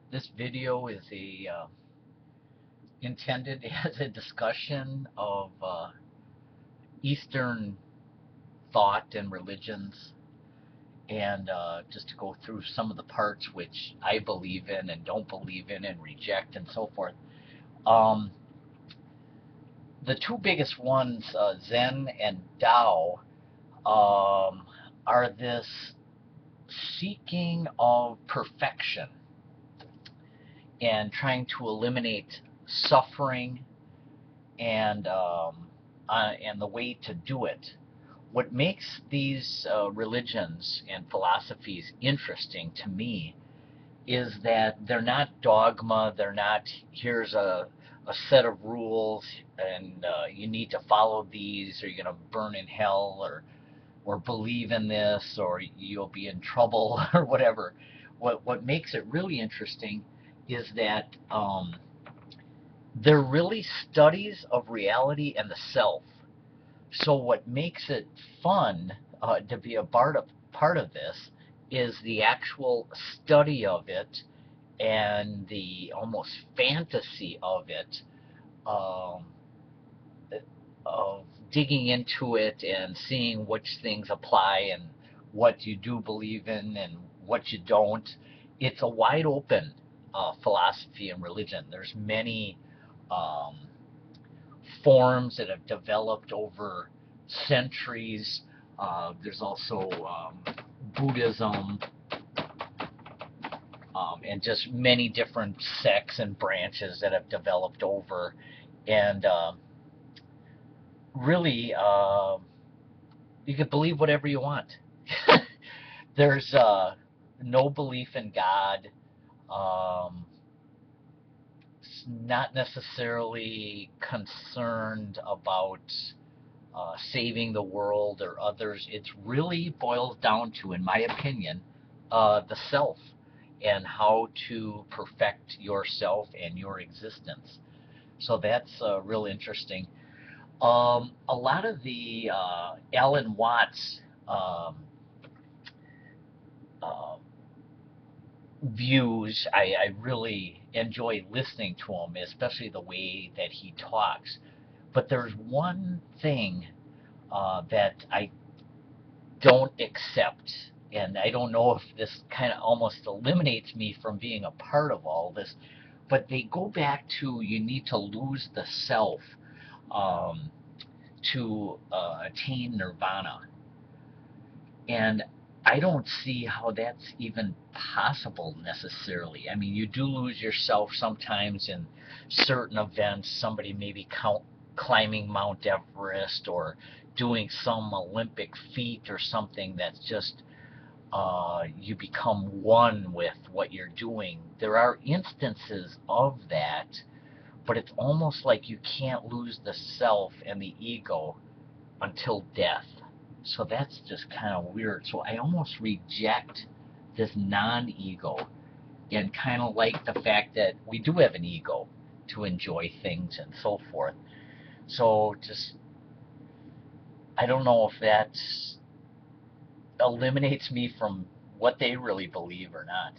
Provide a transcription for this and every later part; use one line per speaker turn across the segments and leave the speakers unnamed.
This video is intended as a discussion of Eastern thought and religions, and just to go through some of the parts which I believe in and don't believe in and reject and so forth. Um, the two biggest ones, Zen and Tao, are this seeking of perfection and trying to eliminate suffering and the way to do it. What makes these religions and philosophies interesting to me is that they're not dogma. They're not, here's a set of rules and you need to follow these or you're going to burn in hell, or believe in this or you'll be in trouble or whatever. What makes it really interesting is that they're really studies of reality and the self. So what makes it fun to be a part of this is the actual study of it and the almost fantasy of it, um, of digging into it and seeing which things apply and what you do believe in and what you don't. It's a wide open philosophy and religion. There's many um, forms that have developed over centuries. There's also Buddhism, and just many different sects and branches that have developed over. And really, you can believe whatever you want. There's no belief in God. Um, not necessarily concerned about saving the world or others. It really boils down to, in my opinion, the self and how to perfect yourself and your existence. So that's real interesting. A lot of the Alan Watts um, uh, views, I really enjoy listening to him, especially the way that he talks. But there's one thing that I don't accept, and I don't know if this kind of almost eliminates me from being a part of all this, but they go back to you need to lose the self um, to attain nirvana. And I don't see how that's even possible necessarily. I mean, you do lose yourself sometimes in certain events. Somebody maybe climbing Mount Everest or doing some Olympic feat or something that's just you become one with what you're doing. There are instances of that, but it's almost like you can't lose the self and the ego until death. So that's just kind of weird. So I almost reject this non ego and kind of like the fact that we do have an ego to enjoy things and so forth. So just, I don't know if that eliminates me from what they really believe or not.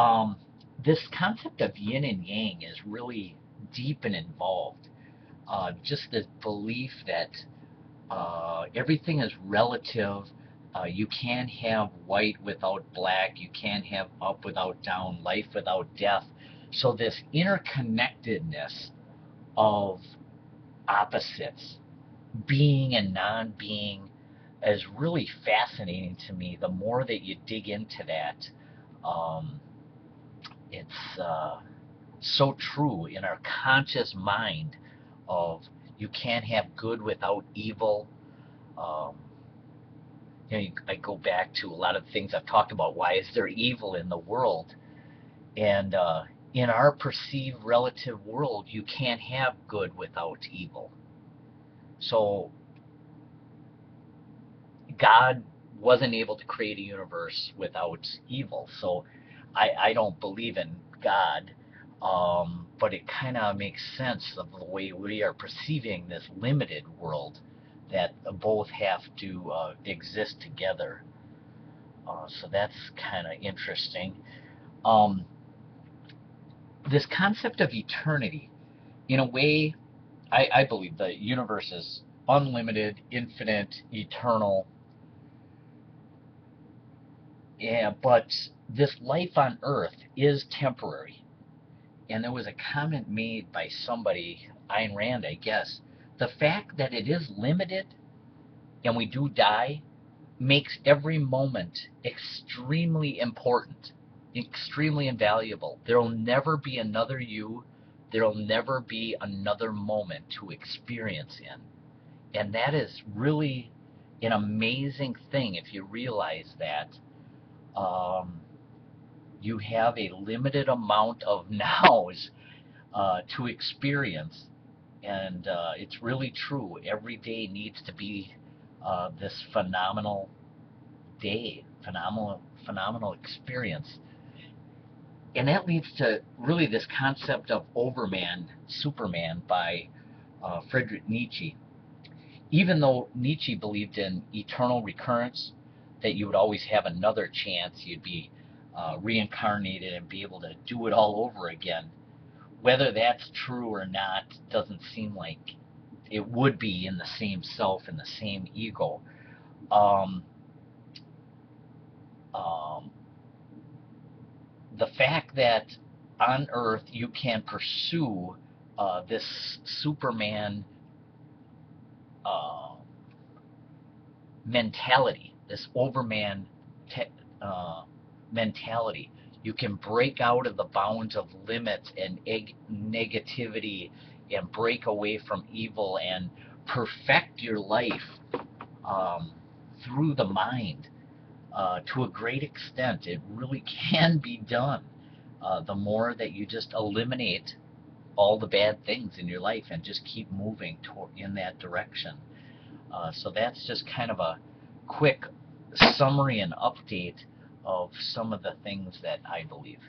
Um, this concept of yin and yang is really deep and involved. Just this belief that everything is relative. You can't have white without black. You can't have up without down, life without death. So this interconnectedness of opposites, being and non-being, is really fascinating to me. The more that you dig into that, um, it's so true in our conscious mind of you can't have good without evil. Um, I go back to a lot of things I've talked about. Why is there evil in the world? And in our perceived relative world, you can't have good without evil. So God wasn't able to create a universe without evil. So I don't believe in God, but it kind of makes sense of the way we are perceiving this limited world that both have to exist together. So that's kind of interesting. Um, this concept of eternity, in a way, I believe the universe is unlimited, infinite, eternal. Yeah, but this life on Earth is temporary. And there was a comment made by somebody, Ayn Rand, I guess. The fact that it is limited and we do die makes every moment extremely important, extremely invaluable. There'll never be another you. There'll never be another moment to experience in. And that is really an amazing thing if you realize that um, you have a limited amount of nows to experience. And it's really true. Every day needs to be this phenomenal day, phenomenal experience. And that leads to really this concept of Overman, Superman by Friedrich Nietzsche. Even though Nietzsche believed in eternal recurrence, that you would always have another chance, you'd be reincarnated and be able to do it all over again. Whether that's true or not doesn't seem like it would be in the same self, in the same ego. Um, um, the fact that on Earth you can pursue this Superman uh, mentality, this Overman te- uh, mentality. You can break out of the bounds of limits and negativity and break away from evil and perfect your life um, through the mind to a great extent. It really can be done. The more that you just eliminate all the bad things in your life and just keep moving in that direction. So that's just kind of a quick summary and update of some of the things that I believe.